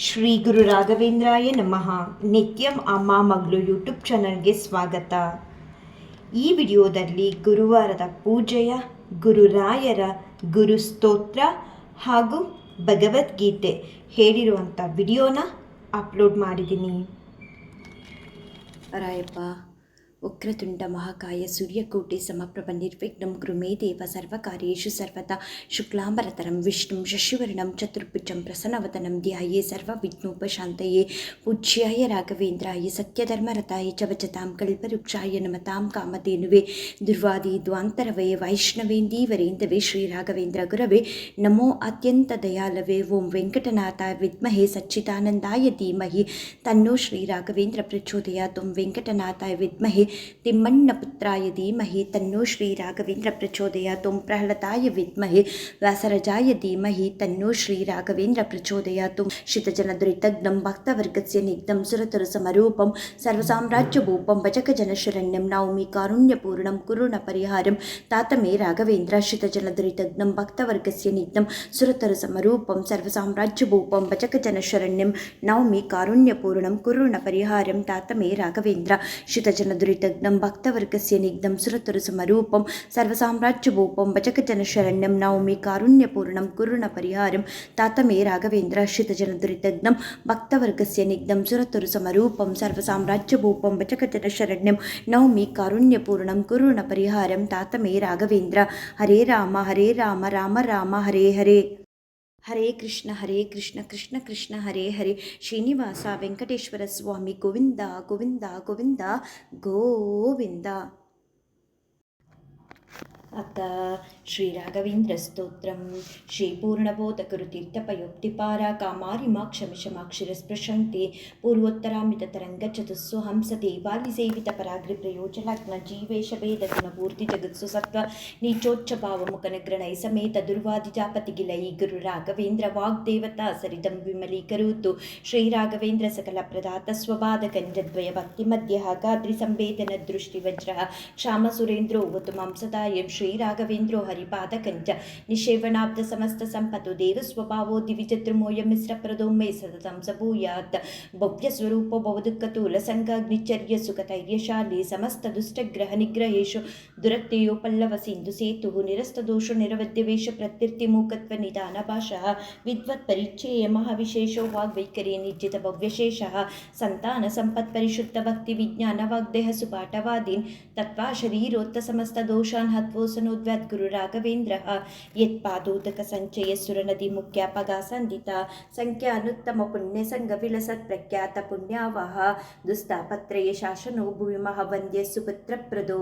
ಶ್ರೀ ಗುರು ರಾಘವೇಂದ್ರಾಯ ನಮಃ. ನಿತ್ಯಂ ಅಮ್ಮ ಮಗಳು ಯೂಟ್ಯೂಬ್ ಚಾನಲ್ಗೆ ಸ್ವಾಗತ. ಈ ವಿಡಿಯೋದಲ್ಲಿ ಗುರುವಾರದ ಪೂಜೆಯ ಗುರುರಾಯರ ಗುರು ಸ್ತೋತ್ರ ಹಾಗೂ ಭಗವದ್ಗೀತೆ ಹೇಳಿರುವಂಥ ವಿಡಿಯೋನ ಅಪ್ಲೋಡ್ ಮಾಡಿದ್ದೀನಿ. ರಾಯಪ್ಪ ವಕ್ರತುಂಡ ಮಹಾಕಾಯ ಸೂರ್ಯಕೋಟಿ ಸಮಪ್ರಭ ನಿರ್ವಿಘ್ನಂ ಗೃಮೇ ದೇವ ಸರ್ವಕಾರ್ಯೇಷು ಸರ್ವದಾ ಶುಕ್ಲಾಂಬರತರಂ ವಿಷ್ಣುಂ ಶಶಿವರ್ಣಂ ಚತುರ್ಭುಜಂ ಪ್ರಸನ್ನವದನಂ ಧ್ಯಾಯೇ ಸರ್ವವಿಘ್ನೋಪಶಾಂತಯೇ ಪೂಜ್ಯಾಯ ರಾಘವೇಂದ್ರಾಯ ಸತ್ಯಧರ್ಮರತಾಯ ಚ ಭಜತಾಂ ಕಲ್ಪವೃಕ್ಷಾಯ ನಮತಾಂ ಕಾಮಧೇನುವೆ ದುರ್ವಾದಿ ದ್ವಾಂತರವೇ ವೈಷ್ಣವೇಂದೀವರೇಂದವೇ ಶ್ರೀ ರಾಘವೇಂದ್ರ ಗುರವೇ ನಮೋ ಅತ್ಯಂತ ದಯಾಲವೇ. ಓಂ ವೆಂಕಟನಾಥಾಯ ವಿದ್ಮಹೇ ಸಚ್ಚಿದಾನಂದಾಯ ಧೀಮಹಿ ತನ್ನೋ ಶ್ರೀ ರಾಘವೇಂದ್ರ ಪ್ರಚೋದಯಾತ್. ಓಂ ವೆಂಕಟನಾಥಾಯ ವಿದ್ಮಹೇ ತಿಮ್ಮಣ್ಣ ಪುತ್ರಾಯ ಧೀಮಹಿ ತನ್ನೋ ಶ್ರೀ ರಾಘವೇಂದ್ರ ಪ್ರಚೋದಯಾತ್. ಓಂ ಪ್ರಹ್ಲಾದಾಯ ವಿದ್ಮಹೇ ವ್ಯಾಸರಾಜಾಯ ಧೀಮಹಿ ತನ್ನೋ ಶ್ರೀ ರಾಘವೇಂದ್ರ ಪ್ರಚೋದಯಾತ್. ಓಂ ಶ್ರಿತಜನದುರಿತಗ್ನಂ ಭಕ್ತವರ್ಗಸ್ಯ ನಿಗ್ಧಂ ಸುರತರು ಸಮರೂಪಂ ಸರ್ವಸಾಮ್ರಾಜ್ಯಭೂಪಂ ಭಜಕಜನಶರಣ್ಯಂ ನೌಮಿ ಕಾರುಣ್ಯಪೂರ್ಣಂ ಕುರುಣ ಪರಿಹಾರಂ ತಾತಮೇ ರಾಘವೇಂದ್ರ. ಶ್ರಿತಜನದುರಿತಗ್ನಂ ಭಕ್ತವರ್ಗಸ್ಯ ನಿಗ್ಧಂ ಸುರತರು ಸಮರೂಪಂ ಸರ್ವಸಾಮ್ರಾಜ್ಯಭೂಪಂ ಭಜಕಜನಶರಣ್ಯಂ ನೌಮಿ ಕಾರುಣ್ಯಪೂರ್ಣಂ ಕುರುಣ ಪರಿಹಾರಂ ತಾತಮೇ ರಾಘವೇಂದ್ರ. ಶ್ರಿತಜನದುರಿತಗ್ನಂ ಭಕ್ತವರ್ಗಸ್ಯ ನಿಗ್ಧಂ ಸುರತರು ಸಮರೂಪಂ ಸರ್ವಸಾಮ್ರಾಜ್ಯಭೂಪಂ ಭಜಕಜನಶರಣ್ಯಂ ನೌಮಿ ಕಾರುಣ್ಯಪೂರ್ಣಂ ಕುರುಣ ಪರಿಹಾರಂ ತಾತಮೇ ರಾಘವೇಂದ್ರ. ಶ್ರಿತಜನದುರಿತಗ್ನಂ ಭಕ್ತವರ್ಗಸ್ಯ ನಿಗ್ಧಂ ಸುರತರು ಸಮರೂಪಂ ಸರ್ವಸಾಮ್ರಾಜ್ಯಭೂಪಂ ಭಜಕಜನಶರಣ್ಯಂ ನೌಮಿ ಕಾರುಣ್ಯಪೂರ್ಣಂ ಕುರುಣ ಪರಿಹಾರಂ ತಾತಮೇ ರಾಘವೇಂದ್ರ. ಹರೇ ರಾಮ ರಾಮ ರಾಮ ಹರೇ ಹರೇ. ಹರೇ ಕೃಷ್ಣ ಕೃಷ್ಣ ಕೃಷ್ಣ ಹರೇ ಹರೇ. ಶ್ರೀನಿವಾಸ ವೆಂಕಟೇಶ್ವರ ಸ್ವಾಮಿ ಗೋವಿಂದ ಗೋವಿಂದ ಗೋವಿಂದ ಗೋವಿಂದ. ಅಥ ಶ್ರೀ ರಾಘವೇಂದ್ರ ಸ್ತೋತ್ರಂ. ಶ್ರೀ ಪೂರ್ಣಬೋಧಕರುತೀರ್ಥಪಯೋಕ್ತಿಪಾರ ಕಾಮಾರಿಮಾಕ್ಷಮಿಷಮಾಕ್ಷಿರಸ್ಪೃಶಂತೆ ಪೂರ್ವೋತ್ತರಾಮಿತ ತರಂಗ ಚತುಸ್ಸು ಹಂಸ ದೇವಾಲಿ ಸೇವಿತ ಪರಾಗ್ರಿ ಪ್ರಯೋಜನಗ್ನ ಜೀವೇಶ ಭೇದ ಗುಣಪೂರ್ತಿ ಜಗತ್ಸು ಸತ್ವ ನೀಚೋಚ್ಚ ಭಾವ ಮುಖನಗ್ರಣೈ ಸಮೇತ ದುರ್ವಾದಿ ಜಾಪತಿಗಿಲೈ ಗುರು ರಾಘವೇಂದ್ರ ವಾಗ್ದೇವತಾ ಸರಿದಂ ವಿಮಲೀಕರೋತು. ಶ್ರೀ ರಾಘವೇಂದ್ರ ಸಕಲ ಪ್ರದಾತ ಸ್ವಪಾದ ಕಂಜದ್ವಯ ಭಕ್ತಿ ಮಧ್ಯ ಗಾತ್ರಿ ಸಂವೇದನ ದೃಷ್ಟಿ ವಜ್ರ ಕ್ಷಾಮ ಸುರೇಂದ್ರೋ ವತು ಮಾಂಸದಾಯಂ. ಶ್ರೀ ರಾಘವೇಂದ್ರೋ ಹರಿಪಾದ ಕಂಚ ನಿಷೇವಣಾಬ್ಧ ಸಮಸ್ತ ಸಂಪತ್ತು ದೇವ ಸ್ವಭಾವೋ ದಿವಿಚತುರ್ಮೋಯ ಮಿಶ್ರ ಪ್ರದೋಮೆ ಸತತಂ ಸಭೂಯಾತ್. ಭವ್ಯ ಸ್ವರೂಪ ಬಹುದುಃಖತೂಲ ಸಂಘಾಗ್ನಿಚರ್ಯ ಸುಖ ತೈರ್ಯಶಾಲಿ ಸಮಸ್ತ ದುಷ್ಟಗ್ರಹ ನಿಗ್ರಹೇಶು ದುರತ್ಯಯೋ ಪಲ್ಲವ ಸಿಂಧು ಸೇತು ನಿರಸ್ತ ದೋಷ ನಿರವದ್ಯವೇಶ ಪ್ರತ್ಯರ್ಥಿ ಮೂಕತ್ವ ನಿಧಾನ ಭಾಷಃ ವಿದ್ವತ್ ಪರಿಚಯ ಮಹಾವಿಶೇಷೋ ವಾಗ್ವೈಖರಿ ನಿರ್ಜಿತ ಭವ್ಯಶೇಷಃ ಸಂತಾನ ಸಂಪತ್ ಪರಿಶುದ್ಧ ಭಕ್ತಿ ವಿಜ್ಞಾನ ವಾಗ್ದೇಹ ಸುಪಾಠವಾದೀನ್ ತತ್ವಾ ಶರೀರೋತ್ತ ಸಮಸ್ತ ದೋಷಾನ್ ಹತ್ವೋಸನೋದ್ವ್ಯಾತ್ ಗುರು ರಾಘವೇಂದ್ರ. ಯತ್ಪಾದೋದಕ ಸಂಚಯ ಸುರನದಿ ಮುಖ್ಯಾಪಗಾ ಸಂಧಿತ ಸಂಖ್ಯಾನುತ್ತಮ ಪುಣ್ಯ ಸಂಘ ವಿಲಸತ್ ಪ್ರಖ್ಯಾತ ಪುಣ್ಯಾವಹ ದುಸ್ತಾಪತ್ರಯ ಶಾಸನೋ ಭುವಿ ಮಹಾವಂದ್ಯ ಸುಪುತ್ರ ಪ್ರದೋ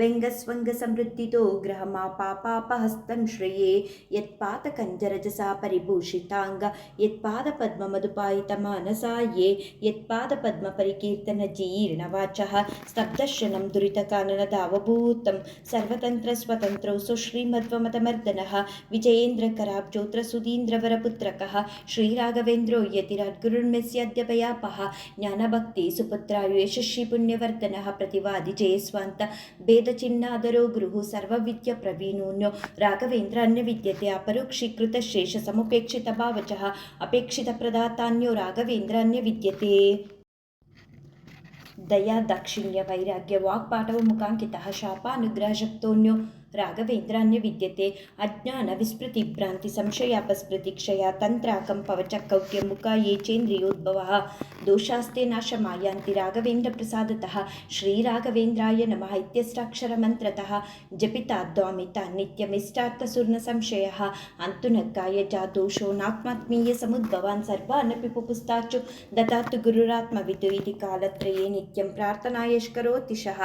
ವ್ಯಂಗಸ್ವಂಗ ಸಮೃದ್ಧಿತೋ ಗ್ರಹಮಾ ಪಾಪಾಪಹಸ್ತಂ ಶ್ರೇಯೇ. ಯತ್ಪಾದ ಕಂಜರಜಸಾ ಪರಿಭೂಷಿತಾಂಗ ಯತ್ಪಾದ ಪದ್ಮ ಮಧುಪಾಯಿತ ಮಾನಸಾಯೇ ಯತ್ಪಾದ ಪದ್ಮ ಪರಿಕೀರ್ತನ ಜೀರ್ಣವಾಚಃ ಸ್ತಬ್ಧಶನಂ ದುರಿತ ಕಾನನ ದಾವಭೂತಂ ಸರ್ವತಂತ್ರ ಸ್ವತಂತ್ರೌ ಸುಶ್ರೀಮಧ್ವಮತಮರ್ದನಃ ವಿಜಯೇಂದ್ರ ಕರಾಬ್ಜೋತ್ರ ಸುಧೀಂದ್ರವರ ಪುತ್ರಕಃ ಶ್ರೀ ರಾಘವೇಂದ್ರೋ ಯತಿರಾಟ್ ಗುರುರ್ಮೆಸ್ಯಾದ್ಯ ಭಯಾಪಃ ಜ್ಞಾನಭಕ್ತಿ ಸುಪುತ್ರಾಯು ಯಶಸ್ವಿ ಪುಣ್ಯವರ್ಧನಃ ಪ್ರತಿವಾದಿ ಜಯಸ್ವಾಂತ ಭೇದ ಚಿಹ್ನಾದರೋ ಗುರುಃ ಸರ್ವವಿದ್ಯ ಪ್ರವೀಣೋನ್ಯೋ ರಾಘವೇಂದ್ರ ಅನ್ಯ ವಿದ್ಯತೆ ಅಪರೋಕ್ಷೀಕೃತ ಶೇಷ ಸಮುಪೇಕ್ಷಿತ ಭಾವಚಃ ಅಪೇಕ್ಷಿತ ಪ್ರದಾತಾನ್ಯೋ ರಾಘವೇಂದ್ರ ಅನ್ಯ ವಿದ್ಯತೆ. ದಯಾ ದಾಕ್ಷಿಣ್ಯ ವೈರಾಗ್ಯ ವಾಗ್ಪಾಠವ ಮುಖಾಂಕಿತಃ ಶಾಪಾನುಗ್ರಹ ಶಕ್ತೋನ್ಯೋ ರಾಘವೇಂದ್ರ ಅನ್ಯ ವಿದ್ಯತೆ. ಅಜ್ಞಾನ ವಿಸ್ಮೃತಿ ಭ್ರಾಂತಿ ಸಂಶಯಾಪಸ್ಮೃತಿ ಕ್ಷಯ ತಂತ್ರಾಕಂ ಪವಚ ಕೌಟ್ಯ ಮುಖ ಯೇಚೇಂದ್ರಿಯೋದ್ಭವ ದೋಷಾಸ್ತೆ ನಾಶ ಮಾಯಾಂತಿ ರಾಘವೇಂದ್ರ ಪ್ರಸಾದತಃ. ಶ್ರೀ ರಾಘವೇಂದ್ರಾಯ ನಮಃ ಇತ್ಯಷ್ಟಾಕ್ಷರ ಮಂತ್ರತಃ ಜಪಿತಾದ್ವಾಮಿತ ನಿತ್ಯಮಿಷ್ಟಾರ್ಥ ಸುರ್ಣ ಸಂಶಯ ಅಂತೂ ನಕ್ಕಾಯ ಜಾ ದೋಷೋ ನಾತ್ಮಾತ್ಮೀಯ ಸಮುದ್ಭವಾನ್ ಸರ್ವಾನಪಿ ಪುಪುಸ್ತಾಚು ದತಾತು ಗುರುರಾತ್ಮವಿದು ಇತಿ ಕಾಲತ್ರಯೇ ನಿತ್ಯಂ ಪ್ರಾರ್ಥನಾಯಷ್ಕರೋತಿಶಃ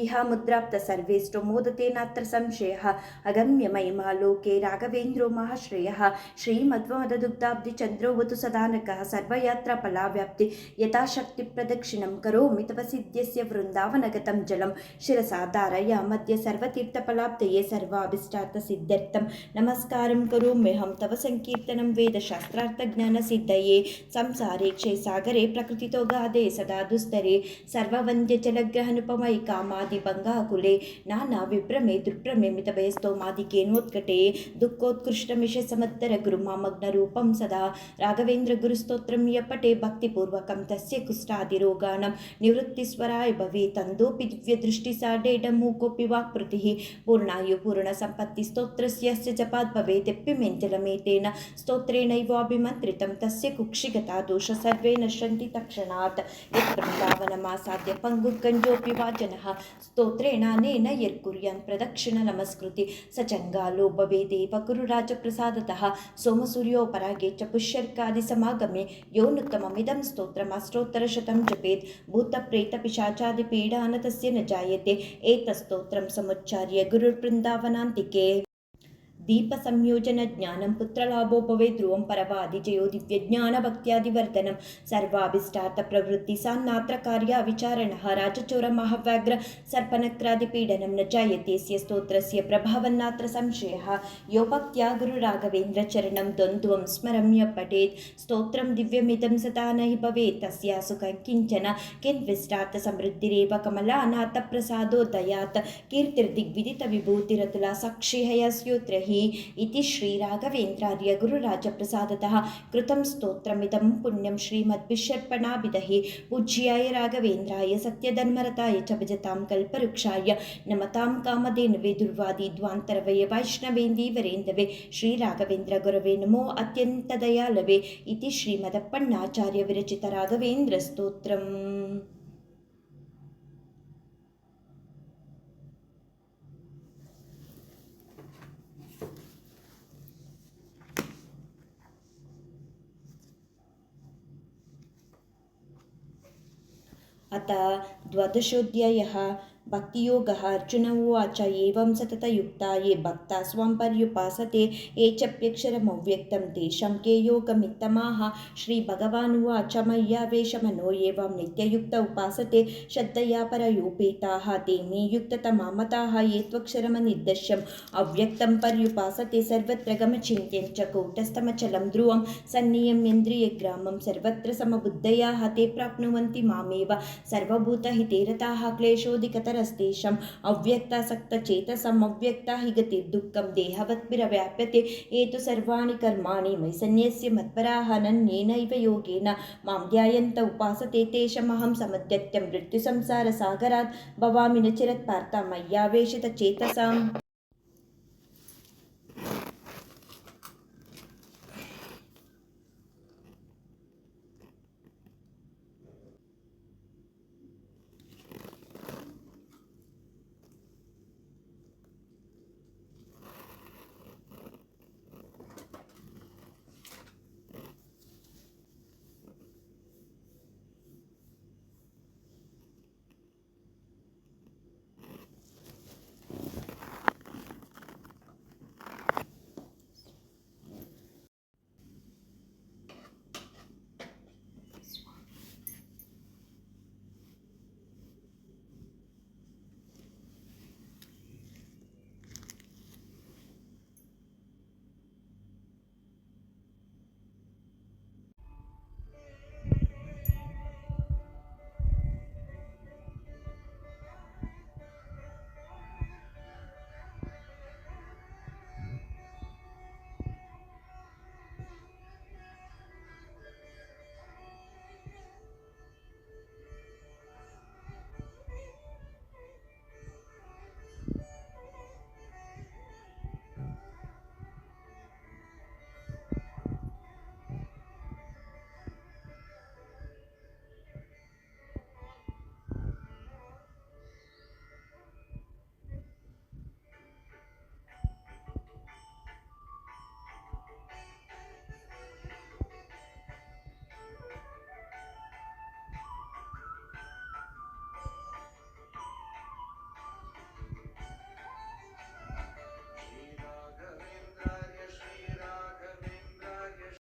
ಇಹ ಮುದ್ರಾಪ್ತ ಸರ್ವೇಷ್ಟೋ ಮೋದತೆ ನಾತ್ರ ಸಂಶಯ ಅಗಮ್ಯ ಮಹಿಮಾ ಲೋಕೆ ರಾಘವೇಂದ್ರೋ ಮಹಾಶ್ರೇಯಃ. ಶ್ರೀಮಧ್ವಮದದುಗ್ಧಾಬ್ಧಿ ಚಂದ್ರೋವತು ಸದಾನಕಃ ಸರ್ವಯಾತ್ರಾ ಫಲಾವ್ಯಾಪ್ತಿ ಯಥಾಶಕ್ತಿ ಪ್ರದಕ್ಷಿಣಂ ಕರೋಮಿ ತವ ಸಿದ್ಧ್ಯಸ್ಯ ವೃಂದಾವನಗತಂ ಜಲಂ ಶಿರಸಾ ಧಾರಯಾಮದ್ಯ ಸರ್ವತೀರ್ಥಫಲಾಪ್ತಯೇ ಸರ್ವಾಭಿಷ್ಟಾರ್ಥ ಸಿದ್ಧ್ಯರ್ಥಂ ನಮಸ್ಕಾರಂ ಕರೋಮ್ಯಹಂ ತವ ಸಂಕೀರ್ತನಂ ವೇದಶಾಸ್ತ್ರಾರ್ಥ ಜ್ಞಾನ ಸಿದ್ಧಯೇ. ಸಂಸಾರೇ ಕ್ಷಯಸಾಗರೇ ಪ್ರಕೃತಿತೋ ಗಾದೆ ಸದಾ ದುಸ್ತರೆ ಸರ್ವವಂದ್ಯ ಜಲಗ್ರಹನುಪಮೈ ಕಾಮಾದಿ ಭಂಗಾಕುಲೆ ನಾನಾ ವಿಭ್ರಮೆ ದುರ್ಭ್ರಮೆ स्तोत्रमिमितभयस्तोमादिकेनोत्कटे दुःखोत्कृष्टमिषसमुत्तर गुरुमामग्नरूपं सदा राघवेन्द्र गुरुस्तोत्रं य पठे भक्तिपूर्वकं तस्य कुष्ठादिरोगाणां निवृत्तिस्वराय भवे तन्दोऽपि दिव्यदृष्टिसाडेडमूकोऽपि वाक्पृतिः पूर्णायुपूर्णसम्पत्तिस्तोत्रस्य जपात् भवेदेप्यमेञ्जलमेतेन स्तोत्रेणैवाभिमन्त्रितं तस्य कुक्षिगता दोष सर्वे नश्यन्ति तत्क्षणात् यत्वृन्दावनमासाद्य पङ्गुर्गञ्जोऽपि वा जनः स्तोत्रेणानेन यर्कुर्यान् प्रदक्षिण नमस्कृति स चङ्गालो भवेदेव गुरुराजप्रसादतः सोमसूर्यो परागे च पुष्यर्कादिसमागमे योऽनुत्तममिदं स्तोत्रमाष्टोत्तरशतं जपेत् भूतप्रेतपिशाचादिपीडा न तस्य न जायते एतस्तोत्रं समुच्चार्य गुरुर्वृन्दावनान्तिके दीपसंयोजनज्ञानं पुत्रलाभो भवेत् ध्रुवं परवादिजयो दिव्यज्ञानभक्त्यादिवर्धनं सर्वाभिष्टार्थप्रवृत्तिसान्नात्र कार्याविचारणः राजचोरमहाव्याघ्र सर्पनक्रादिपीडनं न जायते स्य स्तोत्रस्य प्रभावन्नात्र संशयः यो भक्त्या गुरुराघवेन्द्रचरणं द्वन्द्वं स्मरम्य पठेत् स्तोत्रं दिव्यमिदं सदा न हि भवेत् तस्या सुखं किञ्चन किन्विष्टार्थसमृद्धिरेव कमलानाथप्रसादोदयात् कीर्तिर्दिग्विदितविभूतिरतुला साक्षिहयस्योत्र इति श्रीराघवेन्द्रार्य गुरुराजप्रसादतः कृतं स्तोत्रमिदं पुण्यं श्रीमद्विशर्पणाभिदहि पूज्याय राघवेन्द्राय सत्यधर्मरताय च भजतां कल्पवृक्षाय नमतां कामधेनवे दुर्वादिध्वान्तरवय वैष्णवेन्दीवरेन्दवे श्रीराघवेन्द्र गुरवे नमो अत्यन्तदयालवे इति श्रीमदप्पण्णाचार्य विरचित राघवेन्द्रस्तोत्रम्। अथ द्वादशोऽध्यायः भक्तियोगः अर्जुन उवाच एवं सततयुक्ता ये भक्ता स्वां पर्युपासते ये चाप्यक्षरमव्यक्तं तेषां के योगमित्तमाह श्रीभगवानुवाच मय्यावेशमनो एवं नित्ययुक्त उपासते श्रद्धया परयोपेताः ते मे युक्ततमा मताः ये त्वक्षरमनिर्देश्यम् अव्यक्तं पर्युपासते सर्वत्र गमचिन्त्यं च कूटस्थमचलं ध्रुवं सन्नियम्येन्द्रियग्रामं सर्वत्र समबुद्धयाः ते प्राप्नुवन्ति मामेव सर्वभूतहिते रताः क्लेशोऽधिकतरस्तेषाम् अव्यक्तासक्तचेतसम् अव्यक्ता हि गतिर्दुःखं देहवद्भिरव्याप्यते ये तु सर्वाणि कर्माणि मयि सन्न्यस्य मत्पराः अनन्येनैव योगेन मां ध्यायन्त उपासते तेषामहं समुद्यत्य मृत्युसंसारसागरात् भवामि न चिरत्पार्थ मय्यावेशितचेतसाम्।